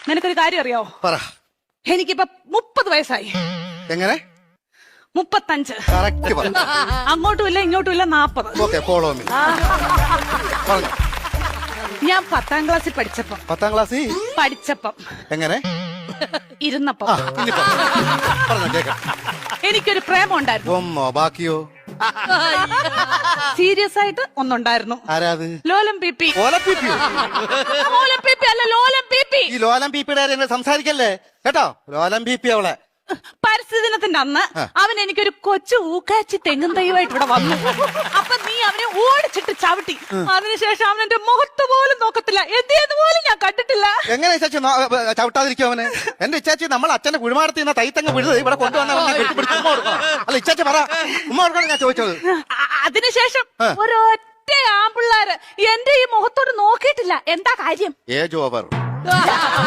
നിനക്കൊരു കാര്യം അറിയോ? പറ. എനിക്കിപ്പോ 30 വയസ്സായി. എങ്ങനെ? 35. കറക്റ്റ് പറ. അങ്ങോട്ടും ഇല്ല ഇങ്ങോട്ടും ഇല്ല 40. Okay, follow me. പറഞ്ഞു. ഞാൻ 10ാം ക്ലാസ്സിൽ പഠിച്ചപ്പം 10ാം ക്ലാസ്സിൽ എങ്ങനെ ഇരുന്നപ്പം ഇനി പറഞ്ഞോ കേക്കാം. എനിക്കൊരു പ്രേമം ഉണ്ടായിരുന്നു. ഒന്നോ ബാക്കിയോ? സീരിയസ് ആയിട്ട് ഒന്നുണ്ടായിരുന്നു. ആരാത്? ലോലം പിപി. ലോലം പിപിയോ? ലോലം പിപി അല്ല, ലോലം പിപി. ഈ ലോലം പിപിയുടെ കാര്യം സംസാരിക്കല്ലേ കേട്ടോ. ലോലം പിപി അവളെ. പരിസ്ഥിതി ദിനത്തിന്റെ അന്ന് അവൻ എനിക്കൊരു കൊച്ചു ഊക്കാച്ചി തെങ്ങും തൈവായിട്ട് ഇവിടെ വന്നു. അപ്പൊ നീ അവനെ ഓടിച്ചിട്ട് ചവിട്ടി. അതിനുശേഷം അവൻ എന്റെ മുഖത്ത് പോലും നോക്കത്തില്ല. എന്ത് പോലും ഞാൻ കണ്ടിട്ടില്ല. എങ്ങനെ ഇച്ചാച്ചി ചവിട്ടാതിരിക്കും അവന്? എന്റെ ഇച്ചാച്ചി നമ്മൾ അച്ഛന്റെ കുഴിമാടത്തിൽ നിന്ന് തൈത്തങ്ങ് വിഴുത് ഇവിടെ കൊണ്ടുവന്ന അല്ല ഇച്ചാച്ചി പറ, ഉമ്മ കൊടുക്കണം ഞാൻ ചോദിച്ചത്. അതിനുശേഷം ഒരൊറ്റ ആമ്പിള്ളാര് എന്റെ ഈ മുഖത്തോട് നോക്കിയിട്ടില്ല. എന്താ കാര്യം? Age over.